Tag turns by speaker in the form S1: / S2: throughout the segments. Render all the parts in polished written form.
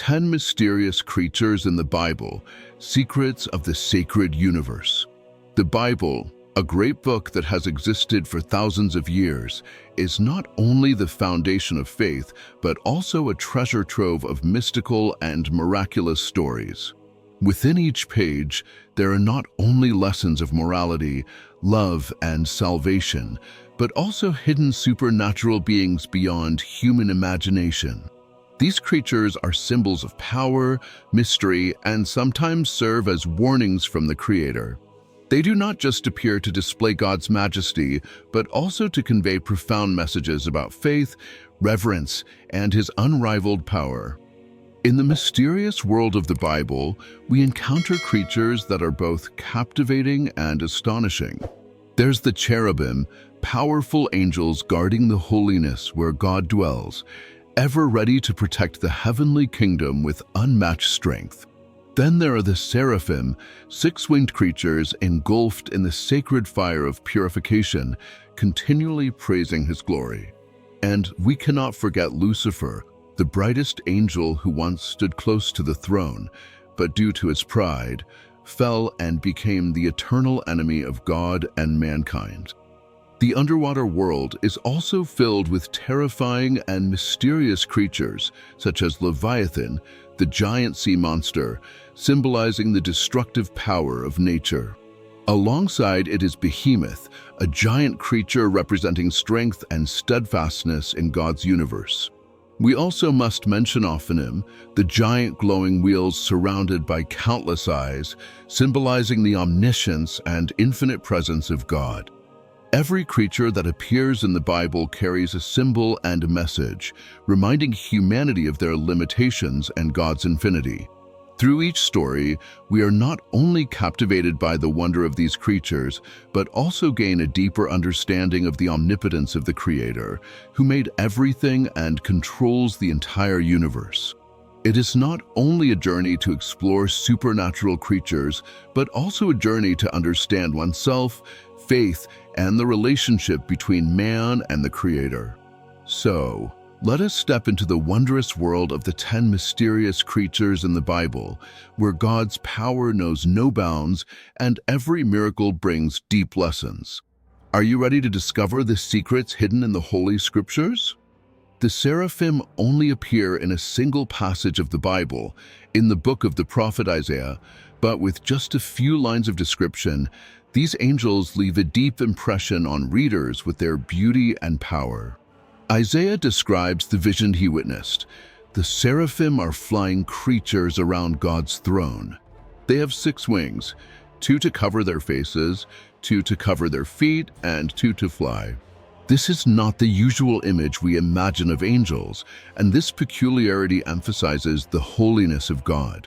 S1: 10 Mysterious Creatures in the Bible, Secrets of the Sacred Universe. The Bible, a great book that has existed for thousands of years, is not only the foundation of faith, but also a treasure trove of mystical and miraculous stories. Within each page, there are not only lessons of morality, love, and salvation, but also hidden supernatural beings beyond human imagination. These creatures are symbols of power, mystery, and sometimes serve as warnings from the Creator. They do not just appear to display God's majesty, but also to convey profound messages about faith, reverence, and His unrivaled power. In the mysterious world of the Bible, we encounter creatures that are both captivating and astonishing. There's the cherubim, powerful angels guarding the holiness where God dwells, ever ready to protect the heavenly kingdom with unmatched strength. Then there are the seraphim, six-winged creatures engulfed in the sacred fire of purification, continually praising His glory. And we cannot forget Lucifer, the brightest angel who once stood close to the throne, but due to his pride, fell and became the eternal enemy of God and mankind. The underwater world is also filled with terrifying and mysterious creatures, such as Leviathan, the giant sea monster, symbolizing the destructive power of nature. Alongside it is Behemoth, a giant creature representing strength and steadfastness in God's universe. We also must mention Ophanim, the giant glowing wheels surrounded by countless eyes, symbolizing the omniscience and infinite presence of God. Every creature that appears in the Bible carries a symbol and a message, reminding humanity of their limitations and God's infinity. Through each story, we are not only captivated by the wonder of these creatures, but also gain a deeper understanding of the omnipotence of the Creator, who made everything and controls the entire universe. It is not only a journey to explore supernatural creatures, but also a journey to understand oneself, faith, and the relationship between man and the Creator. So, let us step into the wondrous world of the 10 mysterious creatures in the Bible, where God's power knows no bounds and every miracle brings deep lessons. Are you ready to discover the secrets hidden in the Holy Scriptures? The seraphim only appear in a single passage of the Bible, in the book of the prophet Isaiah, but with just a few lines of description, these angels leave a deep impression on readers with their beauty and power. Isaiah describes the vision he witnessed. The seraphim are flying creatures around God's throne. They have 6 wings, 2 to cover their faces, 2 to cover their feet, and 2 to fly. This is not the usual image we imagine of angels, and this peculiarity emphasizes the holiness of God.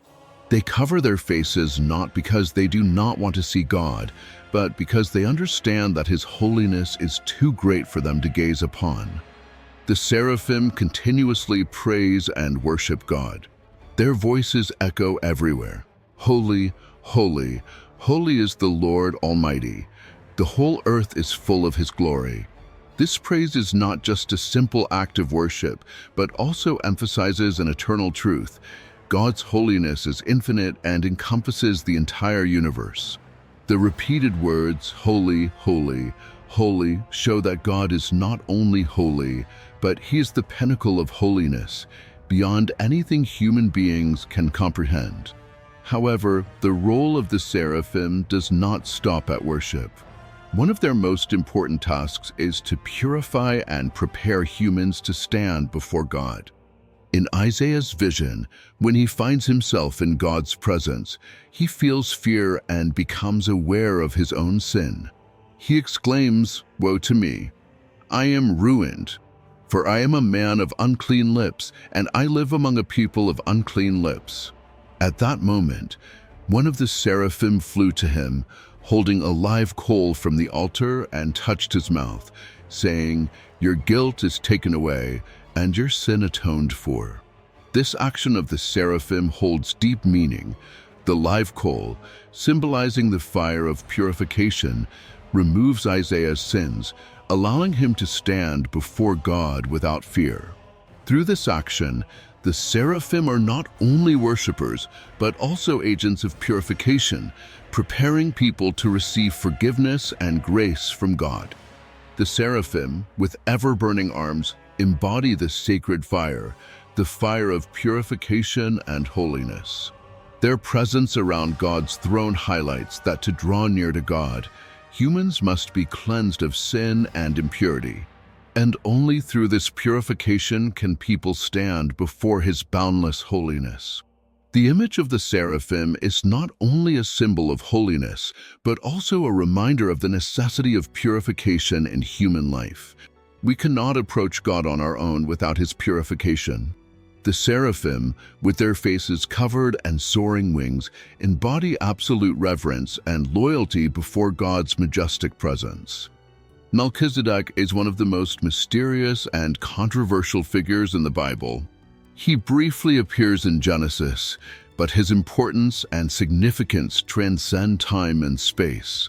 S1: They cover their faces not because they do not want to see God, but because they understand that His holiness is too great for them to gaze upon. The seraphim continuously praise and worship God. Their voices echo everywhere. Holy, holy, holy is the Lord Almighty. The whole earth is full of His glory. This praise is not just a simple act of worship, but also emphasizes an eternal truth. God's holiness is infinite and encompasses the entire universe. The repeated words, holy, holy, holy, show that God is not only holy, but He is the pinnacle of holiness, beyond anything human beings can comprehend. However, the role of the seraphim does not stop at worship. One of their most important tasks is to purify and prepare humans to stand before God. In Isaiah's vision, when he finds himself in God's presence, he feels fear and becomes aware of his own sin. He exclaims, "Woe to me! I am ruined, for I am a man of unclean lips, and I live among a people of unclean lips." At that moment, one of the seraphim flew to him, holding a live coal from the altar, and touched his mouth, saying, "Your guilt is taken away, and your sin atoned for." This action of the seraphim holds deep meaning. The live coal, symbolizing the fire of purification, removes Isaiah's sins, allowing him to stand before God without fear. Through this action, the The seraphim are not only worshippers, but also agents of purification, preparing people to receive forgiveness and grace from God. The seraphim, with ever-burning arms, embody the sacred fire, the fire of purification and holiness. Their presence around God's throne highlights that to draw near to God, humans must be cleansed of sin and impurity. And only through this purification can people stand before His boundless holiness. The image of the seraphim is not only a symbol of holiness, but also a reminder of the necessity of purification in human life. We cannot approach God on our own without His purification. The seraphim, with their faces covered and soaring wings, embody absolute reverence and loyalty before God's majestic presence. Melchizedek is one of the most mysterious and controversial figures in the Bible. He briefly appears in Genesis, but his importance and significance transcend time and space.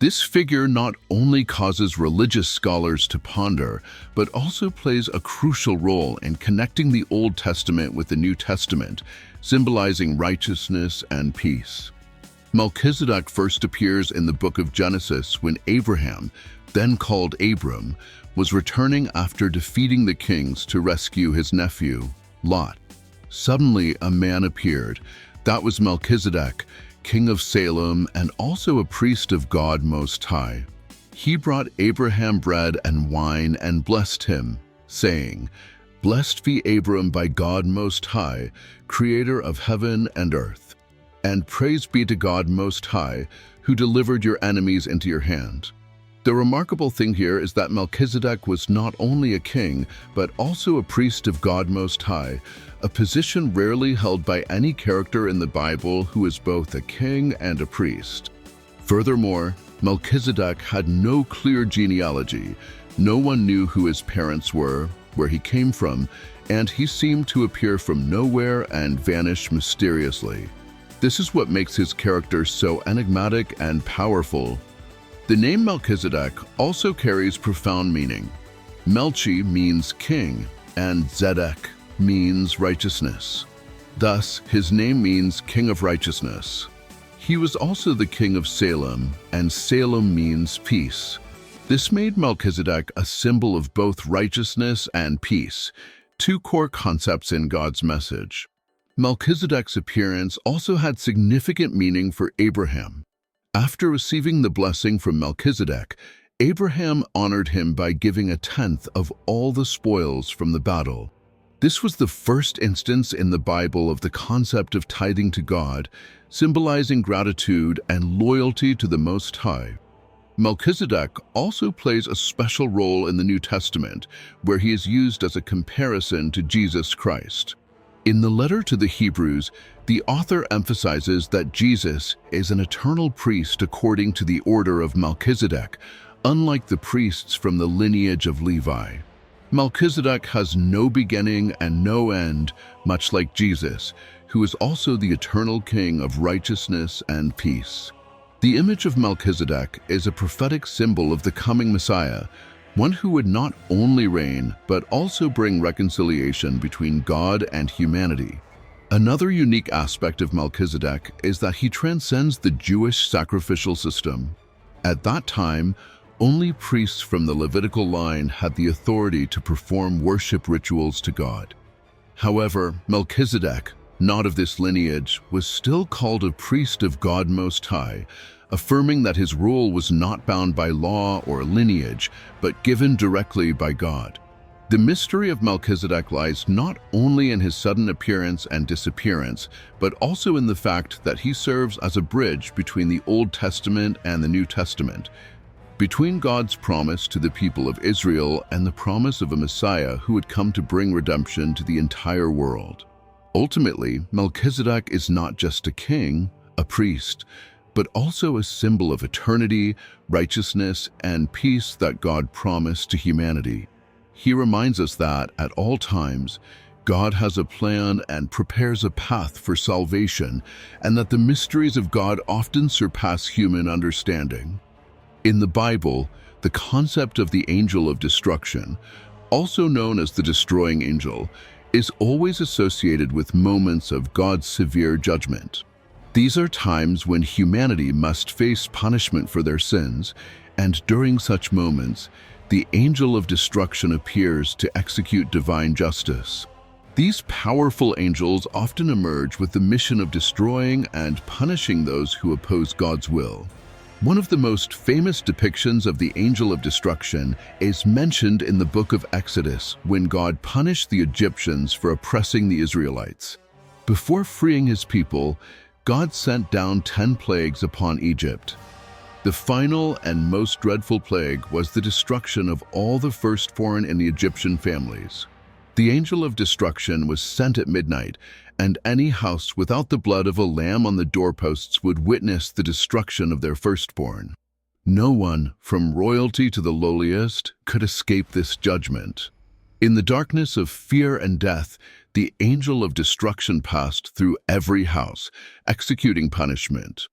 S1: This figure not only causes religious scholars to ponder, but also plays a crucial role in connecting the Old Testament with the New Testament, symbolizing righteousness and peace. Melchizedek first appears in the book of Genesis when Abraham, then called Abram, was returning after defeating the kings to rescue his nephew, Lot. Suddenly a man appeared. That was Melchizedek, king of Salem and also a priest of God Most High. He brought Abraham bread and wine and blessed him, saying, "Blessed be Abram by God Most High, creator of heaven and earth. And praise be to God Most High, who delivered your enemies into your hand." The remarkable thing here is that Melchizedek was not only a king, but also a priest of God Most High, a position rarely held by any character in the Bible who is both a king and a priest. Furthermore, Melchizedek had no clear genealogy. No one knew who his parents were, where he came from, and he seemed to appear from nowhere and vanish mysteriously. This is what makes his character so enigmatic and powerful. The name Melchizedek also carries profound meaning. Melchi means king, and Zedek means righteousness. Thus, his name means king of righteousness. He was also the king of Salem, and Salem means peace. This made Melchizedek a symbol of both righteousness and peace, two core concepts in God's message. Melchizedek's appearance also had significant meaning for Abraham. After receiving the blessing from Melchizedek, Abraham honored him by giving a tenth of all the spoils from the battle. This was the first instance in the Bible of the concept of tithing to God, symbolizing gratitude and loyalty to the Most High. Melchizedek also plays a special role in the New Testament, where he is used as a comparison to Jesus Christ. In the letter to the Hebrews, the author emphasizes that Jesus is an eternal priest according to the order of Melchizedek, unlike the priests from the lineage of Levi. Melchizedek has no beginning and no end, much like Jesus, who is also the eternal king of righteousness and peace. The image of Melchizedek is a prophetic symbol of the coming Messiah, one who would not only reign, but also bring reconciliation between God and humanity. Another unique aspect of Melchizedek is that he transcends the Jewish sacrificial system. At that time, only priests from the Levitical line had the authority to perform worship rituals to God. However, Melchizedek, not of this lineage, was still called a priest of God Most High, affirming that his rule was not bound by law or lineage, but given directly by God. The mystery of Melchizedek lies not only in his sudden appearance and disappearance, but also in the fact that he serves as a bridge between the Old Testament and the New Testament, between God's promise to the people of Israel and the promise of a Messiah who would come to bring redemption to the entire world. Ultimately, Melchizedek is not just a king, a priest, but also a symbol of eternity, righteousness, and peace that God promised to humanity. He reminds us that, at all times, God has a plan and prepares a path for salvation, and that the mysteries of God often surpass human understanding. In the Bible, the concept of the angel of destruction, also known as the destroying angel, is always associated with moments of God's severe judgment. These are times when humanity must face punishment for their sins, and during such moments, the angel of destruction appears to execute divine justice. These powerful angels often emerge with the mission of destroying and punishing those who oppose God's will. One of the most famous depictions of the angel of destruction is mentioned in the book of Exodus, when God punished the Egyptians for oppressing the Israelites. Before freeing his people, God sent down 10 plagues upon Egypt. The final and most dreadful plague was the destruction of all the firstborn in the Egyptian families. The angel of destruction was sent at midnight, and any house without the blood of a lamb on the doorposts would witness the destruction of their firstborn. No one, from royalty to the lowliest, could escape this judgment. In the darkness of fear and death, the angel of destruction passed through every house, executing punishment.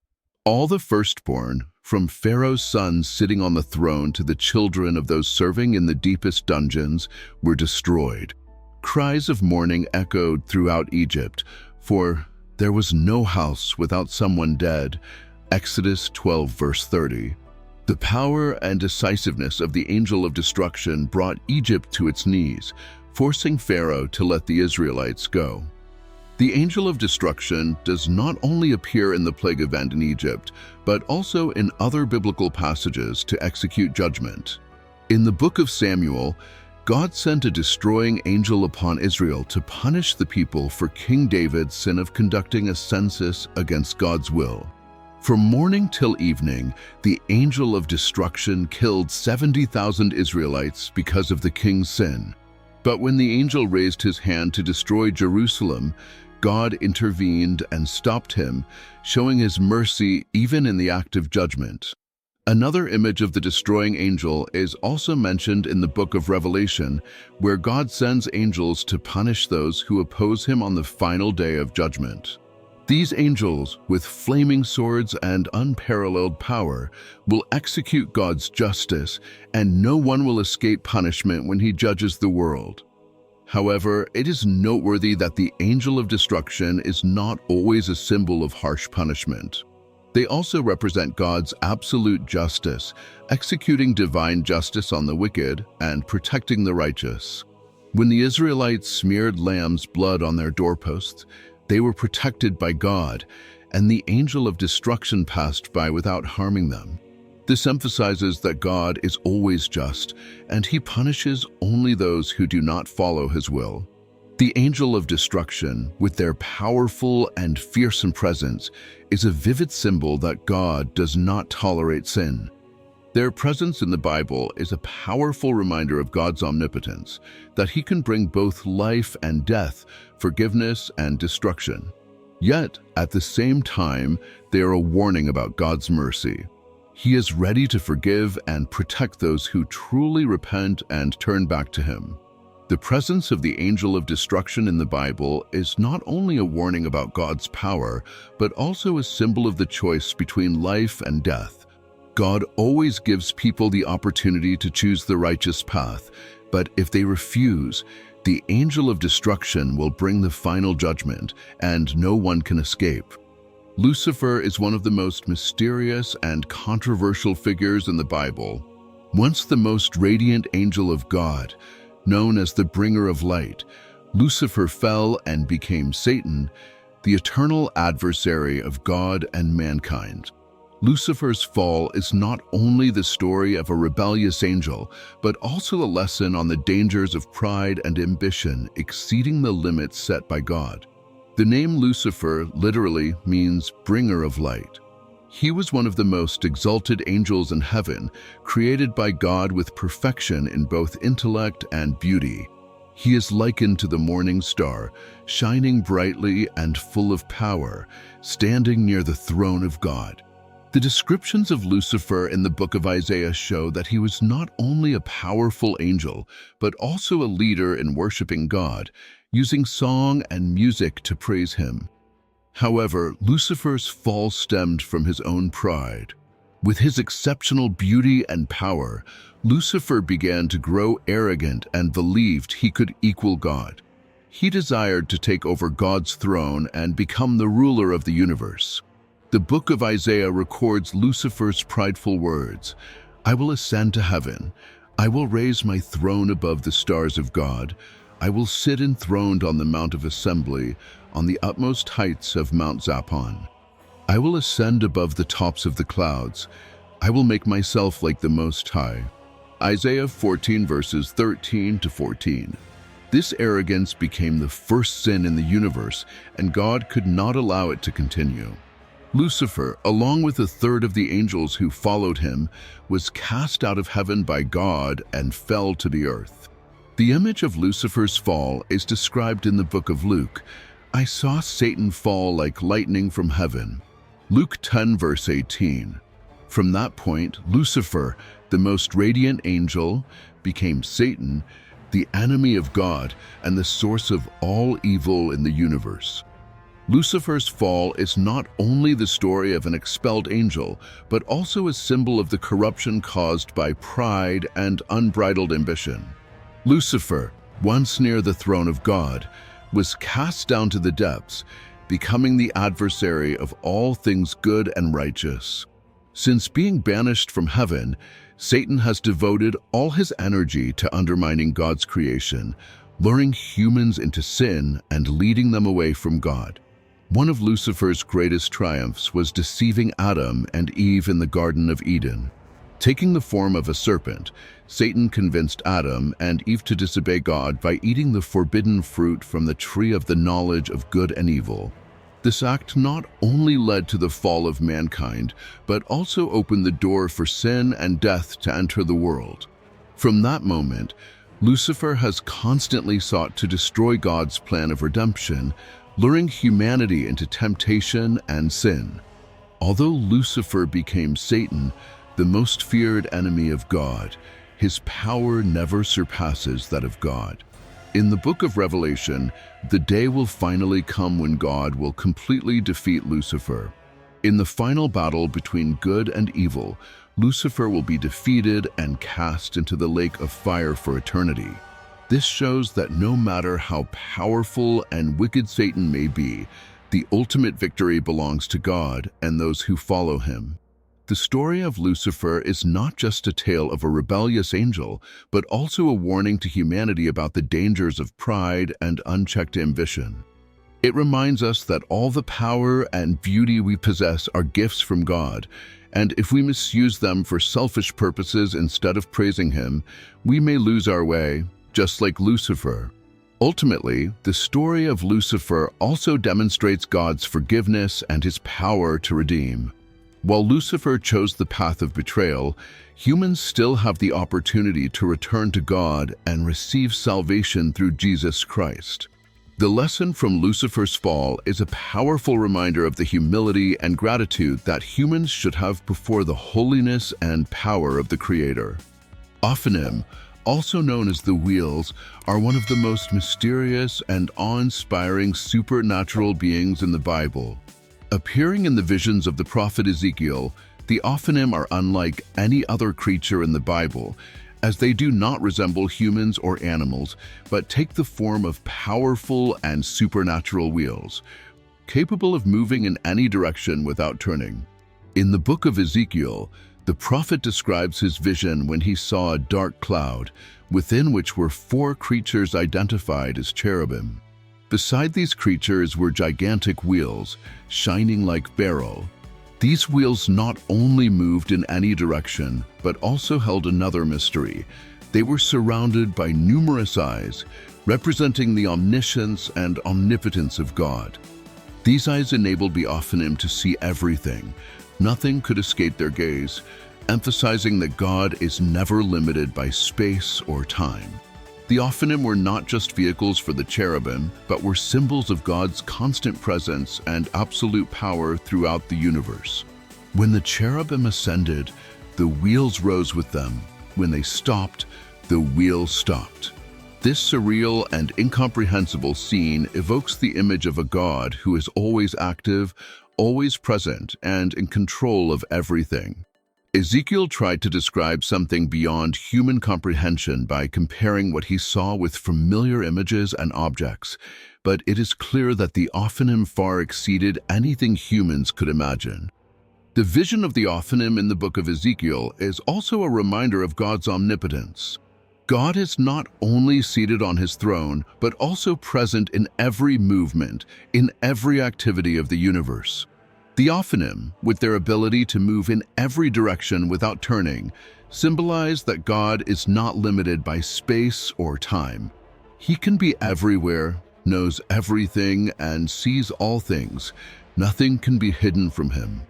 S1: All the firstborn, from Pharaoh's sons sitting on the throne to the children of those serving in the deepest dungeons, were destroyed. Cries of mourning echoed throughout Egypt, for there was no house without someone dead. Exodus 12 verse 30. The power and decisiveness of the angel of destruction brought Egypt to its knees, forcing Pharaoh to let the Israelites go. The angel of destruction does not only appear in the plague event in Egypt, but also in other biblical passages to execute judgment. In the book of Samuel, God sent a destroying angel upon Israel to punish the people for King David's sin of conducting a census against God's will. From morning till evening, the angel of destruction killed 70,000 Israelites because of the king's sin. But when the angel raised his hand to destroy Jerusalem, God intervened and stopped him, showing his mercy even in the act of judgment. Another image of the destroying angel is also mentioned in the book of Revelation, where God sends angels to punish those who oppose him on the final day of judgment. These angels, with flaming swords and unparalleled power, will execute God's justice, and no one will escape punishment when he judges the world. However, it is noteworthy that the angel of destruction is not always a symbol of harsh punishment. They also represent God's absolute justice, executing divine justice on the wicked and protecting the righteous. When the Israelites smeared lamb's blood on their doorposts, they were protected by God, and the angel of destruction passed by without harming them. This emphasizes that God is always just, and he punishes only those who do not follow his will. The angel of destruction, with their powerful and fearsome presence, is a vivid symbol that God does not tolerate sin. Their presence in the Bible is a powerful reminder of God's omnipotence, that he can bring both life and death, forgiveness and destruction. Yet, at the same time, they are a warning about God's mercy. He is ready to forgive and protect those who truly repent and turn back to him. The presence of the angel of destruction in the Bible is not only a warning about God's power, but also a symbol of the choice between life and death. God always gives people the opportunity to choose the righteous path, but if they refuse, the angel of destruction will bring the final judgment, and no one can escape. Lucifer is one of the most mysterious and controversial figures in the Bible. Once the most radiant angel of God, known as the bringer of light, Lucifer fell and became Satan, the eternal adversary of God and mankind. Lucifer's fall is not only the story of a rebellious angel, but also a lesson on the dangers of pride and ambition exceeding the limits set by God. The name Lucifer literally means bringer of light. He was one of the most exalted angels in heaven, created by God with perfection in both intellect and beauty. He is likened to the morning star, shining brightly and full of power, standing near the throne of God. The descriptions of Lucifer in the book of Isaiah show that he was not only a powerful angel, but also a leader in worshiping God, using song and music to praise him. However, Lucifer's fall stemmed from his own pride. With his exceptional beauty and power, Lucifer began to grow arrogant and believed he could equal God. He desired to take over God's throne and become the ruler of the universe. The book of Isaiah records Lucifer's prideful words, "I will ascend to heaven. I will raise my throne above the stars of God. I will sit enthroned on the Mount of Assembly, on the utmost heights of Mount Zaphon. I will ascend above the tops of the clouds. I will make myself like the Most High." Isaiah 14 verses 13 to 14. This arrogance became the first sin in the universe, and God could not allow it to continue. Lucifer, along with a third of the angels who followed him, was cast out of heaven by God and fell to the earth. The image of Lucifer's fall is described in the book of Luke. "I saw Satan fall like lightning from heaven." Luke 10 verse 18. From that point, Lucifer, the most radiant angel, became Satan, the enemy of God and the source of all evil in the universe. Lucifer's fall is not only the story of an expelled angel, but also a symbol of the corruption caused by pride and unbridled ambition. Lucifer, once near the throne of God, was cast down to the depths, becoming the adversary of all things good and righteous. Since being banished from heaven, Satan has devoted all his energy to undermining God's creation, luring humans into sin and leading them away from God. One of Lucifer's greatest triumphs was deceiving Adam and Eve in the Garden of Eden. Taking the form of a serpent, Satan convinced Adam and Eve to disobey God by eating the forbidden fruit from the tree of the knowledge of good and evil. This act not only led to the fall of mankind, but also opened the door for sin and death to enter the world. From that moment, Lucifer has constantly sought to destroy God's plan of redemption, luring humanity into temptation and sin. Although Lucifer became Satan, the most feared enemy of God, his power never surpasses that of God. In the book of Revelation, the day will finally come when God will completely defeat Lucifer. In the final battle between good and evil, Lucifer will be defeated and cast into the lake of fire for eternity. This shows that no matter how powerful and wicked Satan may be, the ultimate victory belongs to God and those who follow him. The story of Lucifer is not just a tale of a rebellious angel, but also a warning to humanity about the dangers of pride and unchecked ambition. It reminds us that all the power and beauty we possess are gifts from God, and if we misuse them for selfish purposes instead of praising him, we may lose our way, just like Lucifer. Ultimately, the story of Lucifer also demonstrates God's forgiveness and his power to redeem. While Lucifer chose the path of betrayal, humans still have the opportunity to return to God and receive salvation through Jesus Christ. The lesson from Lucifer's fall is a powerful reminder of the humility and gratitude that humans should have before the holiness and power of the Creator. Ophanim, also known as the wheels, are one of the most mysterious and awe-inspiring supernatural beings in the Bible. Appearing in the visions of the prophet Ezekiel, the Ophanim are unlike any other creature in the Bible, as they do not resemble humans or animals, but take the form of powerful and supernatural wheels, capable of moving in any direction without turning. In the book of Ezekiel, the prophet describes his vision when he saw a dark cloud, within which were 4 creatures identified as cherubim. Beside these creatures were gigantic wheels, shining like beryl. These wheels not only moved in any direction, but also held another mystery. They were surrounded by numerous eyes, representing the omniscience and omnipotence of God. These eyes enabled the Ophanim to see everything. Nothing could escape their gaze, emphasizing that God is never limited by space or time. The Ophanim were not just vehicles for the cherubim, but were symbols of God's constant presence and absolute power throughout the universe. When the cherubim ascended, the wheels rose with them. When they stopped, the wheels stopped. This surreal and incomprehensible scene evokes the image of a God who is always active, always present, and in control of everything. Ezekiel tried to describe something beyond human comprehension by comparing what he saw with familiar images and objects, but it is clear that the Ophanim far exceeded anything humans could imagine. The vision of the Ophanim in the book of Ezekiel is also a reminder of God's omnipotence. God is not only seated on his throne, but also present in every movement, in every activity of the universe. The Ophanim, with their ability to move in every direction without turning, symbolize that God is not limited by space or time. He can be everywhere, knows everything, and sees all things. Nothing can be hidden from him.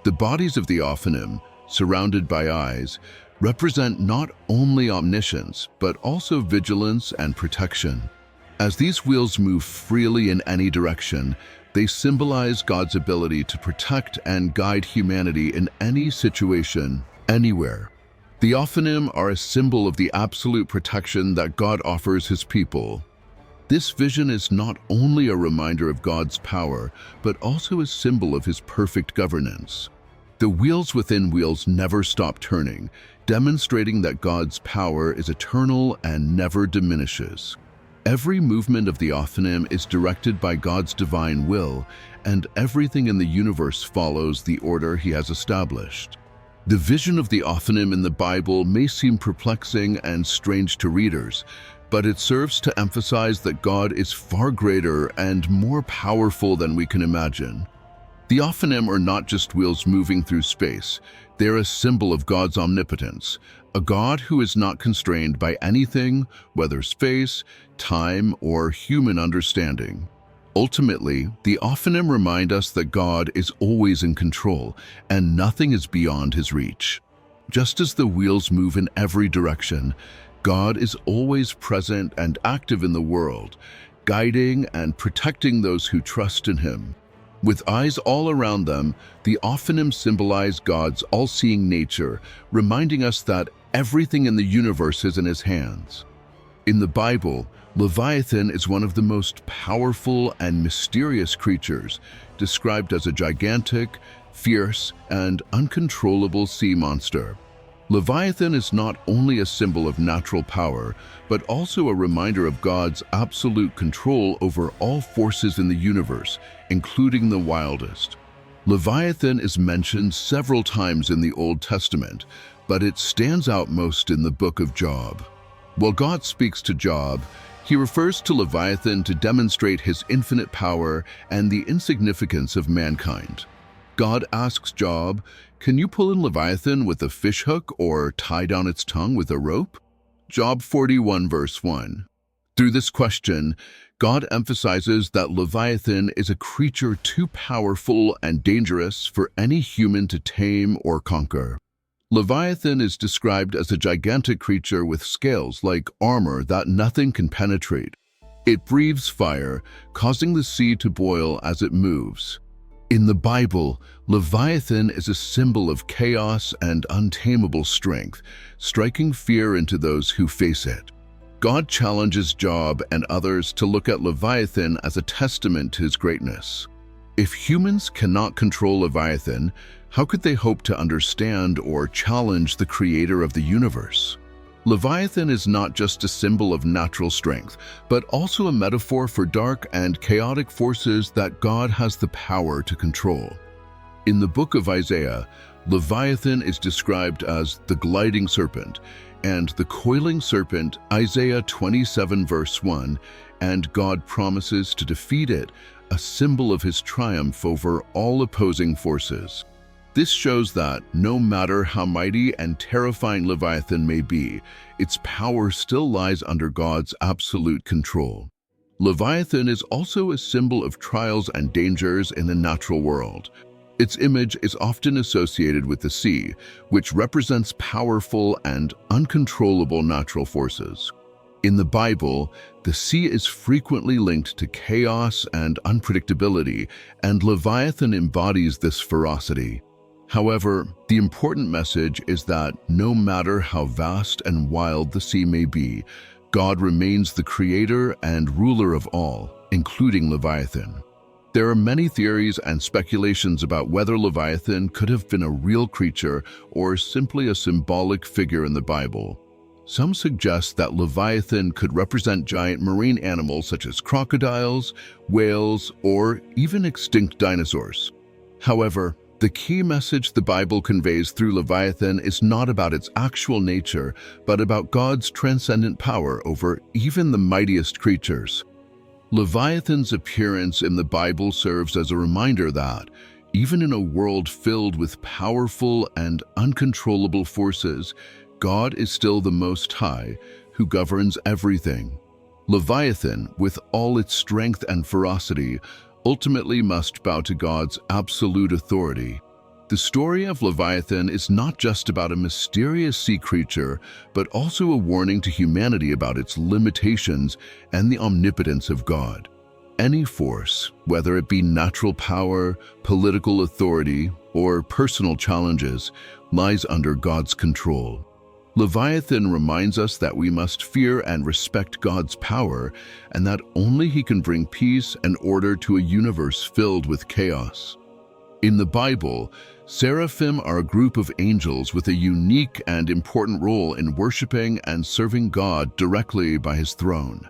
S1: The bodies of the Ophanim, surrounded by eyes, represent not only omniscience, but also vigilance and protection. As these wheels move freely in any direction, they symbolize God's ability to protect and guide humanity in any situation, anywhere. The Ophanim are a symbol of the absolute protection that God offers his people. This vision is not only a reminder of God's power, but also a symbol of his perfect governance. The wheels within wheels never stop turning, demonstrating that God's power is eternal and never diminishes. Every movement of the Ophanim is directed by God's divine will, and everything in the universe follows the order he has established. The vision of the Ophanim in the Bible may seem perplexing and strange to readers, but it serves to emphasize that God is far greater and more powerful than we can imagine. The Ophanim are not just wheels moving through space. They're a symbol of God's omnipotence, a God who is not constrained by anything, whether space, time, or human understanding. Ultimately, the Ophanim remind us that God is always in control, and nothing is beyond his reach. Just as the wheels move in every direction, God is always present and active in the world, guiding and protecting those who trust in him. With eyes all around them, the Ophanim symbolize God's all-seeing nature, reminding us that everything in the universe is in his hands. In the Bible, Leviathan is one of the most powerful and mysterious creatures, described as a gigantic, fierce, and uncontrollable sea monster. Leviathan is not only a symbol of natural power, but also a reminder of God's absolute control over all forces in the universe, including the wildest. Leviathan is mentioned several times in the Old Testament, but it stands out most in the book of Job. While God speaks to Job, he refers to Leviathan to demonstrate his infinite power and the insignificance of mankind. God asks Job, "Can you pull in Leviathan with a fishhook or tie down its tongue with a rope?" Job 41 verse 1. Through this question, God emphasizes that Leviathan is a creature too powerful and dangerous for any human to tame or conquer. Leviathan is described as a gigantic creature with scales like armor that nothing can penetrate. It breathes fire, causing the sea to boil as it moves. In the Bible, Leviathan is a symbol of chaos and untamable strength, striking fear into those who face it. God challenges Job and others to look at Leviathan as a testament to his greatness. If humans cannot control Leviathan, how could they hope to understand or challenge the creator of the universe? Leviathan is not just a symbol of natural strength, but also a metaphor for dark and chaotic forces that God has the power to control. In the book of Isaiah, Leviathan is described as the gliding serpent, and the coiling serpent, Isaiah 27 verse 1, and God promises to defeat it, a symbol of his triumph over all opposing forces. This shows that, no matter how mighty and terrifying Leviathan may be, its power still lies under God's absolute control. Leviathan is also a symbol of trials and dangers in the natural world. Its image is often associated with the sea, which represents powerful and uncontrollable natural forces. In the Bible, the sea is frequently linked to chaos and unpredictability, and Leviathan embodies this ferocity. However, the important message is that no matter how vast and wild the sea may be, God remains the creator and ruler of all, including Leviathan. There are many theories and speculations about whether Leviathan could have been a real creature or simply a symbolic figure in the Bible. Some suggest that Leviathan could represent giant marine animals such as crocodiles, whales, or even extinct dinosaurs. However, the key message the Bible conveys through Leviathan is not about its actual nature, but about God's transcendent power over even the mightiest creatures. Leviathan's appearance in the Bible serves as a reminder that, even in a world filled with powerful and uncontrollable forces, God is still the Most High, who governs everything. Leviathan, with all its strength and ferocity, ultimately must bow to God's absolute authority. The story of Leviathan is not just about a mysterious sea creature, but also a warning to humanity about its limitations and the omnipotence of God. Any force, whether it be natural power, political authority, or personal challenges, lies under God's control. Leviathan reminds us that we must fear and respect God's power, and that only He can bring peace and order to a universe filled with chaos. In the Bible, seraphim are a group of angels with a unique and important role in worshiping and serving God directly by His throne.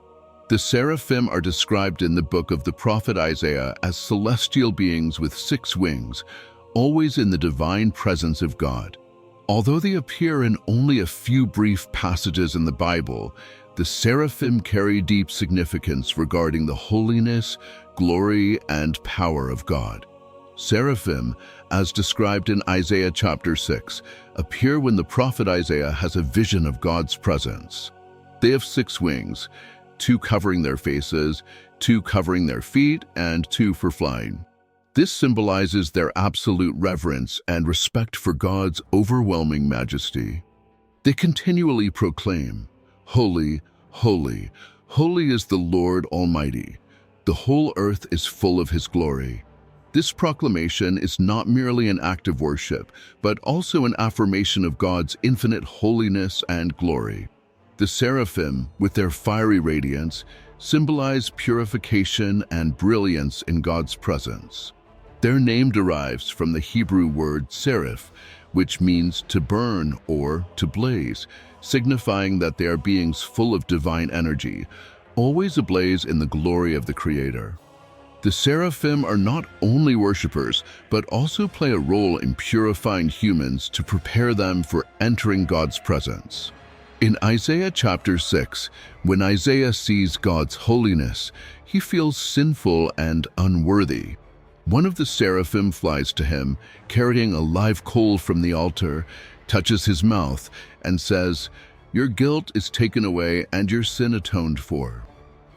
S1: The seraphim are described in the book of the prophet Isaiah as celestial beings with 6 wings, always in the divine presence of God. Although they appear in only a few brief passages in the Bible, the seraphim carry deep significance regarding the holiness, glory, and power of God. Seraphim, as described in Isaiah chapter 6, appear when the prophet Isaiah has a vision of God's presence. They have 6 wings, 2 covering their faces, 2 covering their feet, and 2 for flying. This symbolizes their absolute reverence and respect for God's overwhelming majesty. They continually proclaim, "Holy, holy, holy is the Lord Almighty. The whole earth is full of His glory." This proclamation is not merely an act of worship, but also an affirmation of God's infinite holiness and glory. The seraphim, with their fiery radiance, symbolize purification and brilliance in God's presence. Their name derives from the Hebrew word seraph, which means to burn or to blaze, signifying that they are beings full of divine energy, always ablaze in the glory of the Creator. The seraphim are not only worshippers, but also play a role in purifying humans to prepare them for entering God's presence. In Isaiah chapter 6, when Isaiah sees God's holiness, he feels sinful and unworthy. One of the seraphim flies to him, carrying a live coal from the altar, touches his mouth, and says, "Your guilt is taken away and your sin atoned for."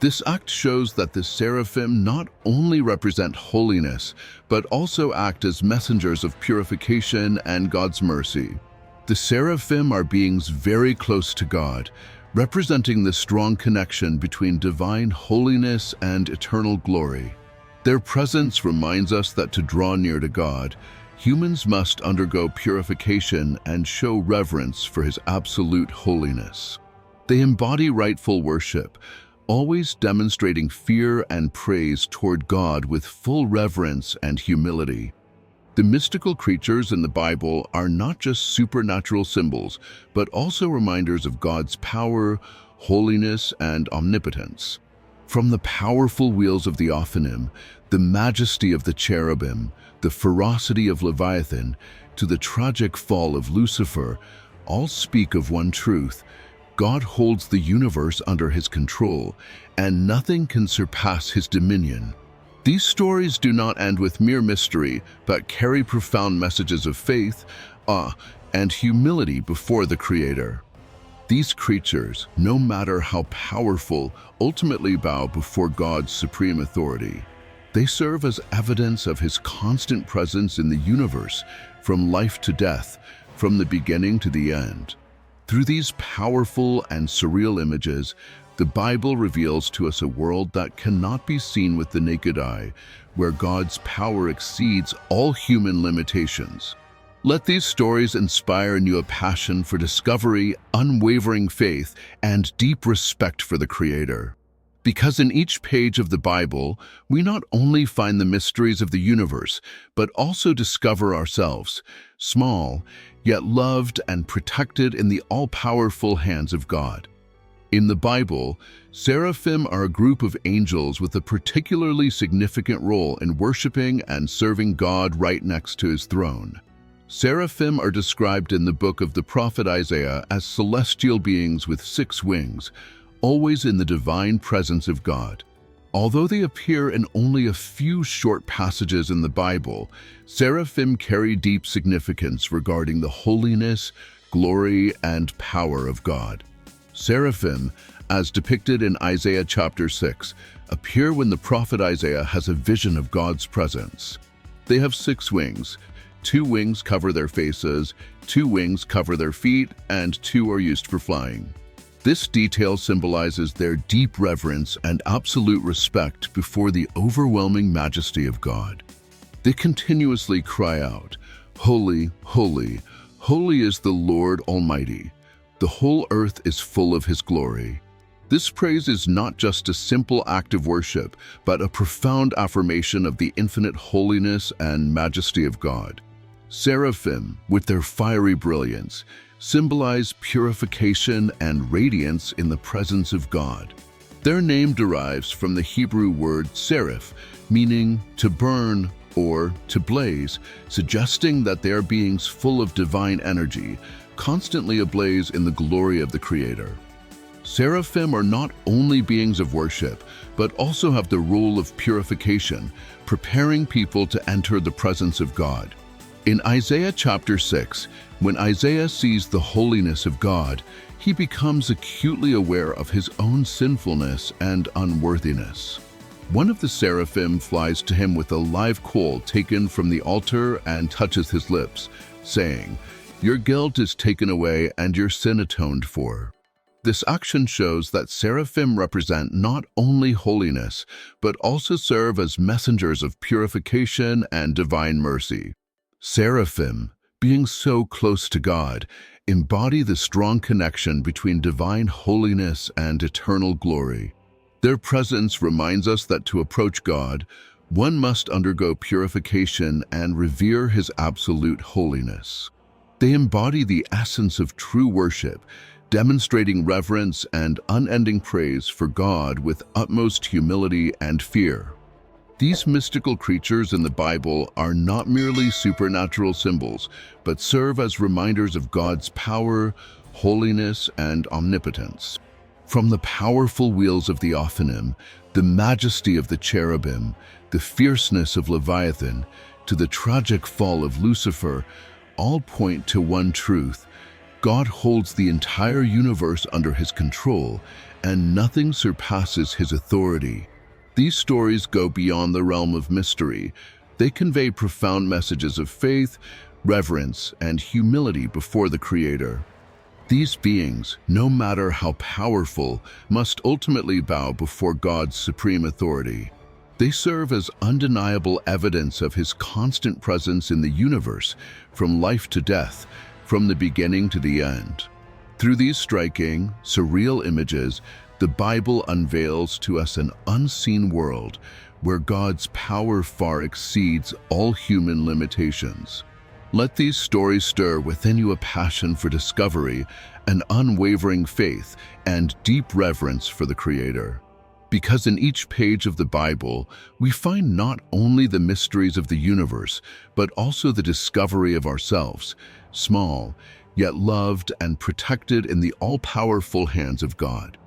S1: This act shows that the seraphim not only represent holiness, but also act as messengers of purification and God's mercy. The seraphim are beings very close to God, representing the strong connection between divine holiness and eternal glory. Their presence reminds us that to draw near to God, humans must undergo purification and show reverence for His absolute holiness. They embody rightful worship, always demonstrating fear and praise toward God with full reverence and humility. The mystical creatures in the Bible are not just supernatural symbols, but also reminders of God's power, holiness, and omnipotence. From the powerful wheels of the Ophanim, the majesty of the cherubim, the ferocity of Leviathan, to the tragic fall of Lucifer, all speak of one truth: God holds the universe under His control, and nothing can surpass His dominion. These stories do not end with mere mystery, but carry profound messages of faith, awe, and humility before the Creator. These creatures, no matter how powerful, ultimately bow before God's supreme authority. They serve as evidence of His constant presence in the universe, from life to death, from the beginning to the end. Through these powerful and surreal images, the Bible reveals to us a world that cannot be seen with the naked eye, where God's power exceeds all human limitations. Let these stories inspire in you a passion for discovery, unwavering faith, and deep respect for the Creator. Because in each page of the Bible, we not only find the mysteries of the universe, but also discover ourselves, small, yet loved and protected in the all-powerful hands of God. In the Bible, seraphim are a group of angels with a particularly significant role in worshiping and serving God right next to his throne. Seraphim are described in the book of the prophet Isaiah as celestial beings with 6 wings, always in the divine presence of God. Although they appear in only a few short passages in the Bible, seraphim carry deep significance regarding the holiness, glory, and power of God. Seraphim, as depicted in Isaiah chapter 6, appear when the prophet Isaiah has a vision of God's presence. They have 6 wings. 2 wings cover their faces, 2 wings cover their feet, and 2 are used for flying. This detail symbolizes their deep reverence and absolute respect before the overwhelming majesty of God. They continuously cry out, "Holy, holy, holy is the Lord Almighty. The whole earth is full of his glory." This praise is not just a simple act of worship, but a profound affirmation of the infinite holiness and majesty of God. Seraphim, with their fiery brilliance, symbolize purification and radiance in the presence of God. Their name derives from the Hebrew word seraph, meaning to burn or to blaze, suggesting that they are beings full of divine energy, constantly ablaze in the glory of the Creator. Seraphim are not only beings of worship, but also have the role of purification, preparing people to enter the presence of God. In Isaiah chapter 6, when Isaiah sees the holiness of God, he becomes acutely aware of his own sinfulness and unworthiness. One of the seraphim flies to him with a live coal taken from the altar and touches his lips, saying, "Your guilt is taken away and your sin atoned for." This action shows that seraphim represent not only holiness, but also serve as messengers of purification and divine mercy. Seraphim, being so close to God, embody the strong connection between divine holiness and eternal glory. Their presence reminds us that to approach God, one must undergo purification and revere his absolute holiness. They embody the essence of true worship, demonstrating reverence and unending praise for God with utmost humility and fear. These mystical creatures in the Bible are not merely supernatural symbols, but serve as reminders of God's power, holiness, and omnipotence. From the powerful wheels of the Ophanim, the majesty of the cherubim, the fierceness of Leviathan, to the tragic fall of Lucifer, all point to one truth: God holds the entire universe under his control, and nothing surpasses his authority. These stories go beyond the realm of mystery. They convey profound messages of faith, reverence, and humility before the Creator. These beings, no matter how powerful, must ultimately bow before God's supreme authority. They serve as undeniable evidence of his constant presence in the universe, from life to death, from the beginning to the end. Through these striking, surreal images, the Bible unveils to us an unseen world where God's power far exceeds all human limitations. Let these stories stir within you a passion for discovery, an unwavering faith, and deep reverence for the Creator. Because in each page of the Bible, we find not only the mysteries of the universe, but also the discovery of ourselves, small, yet loved and protected in the all-powerful hands of God.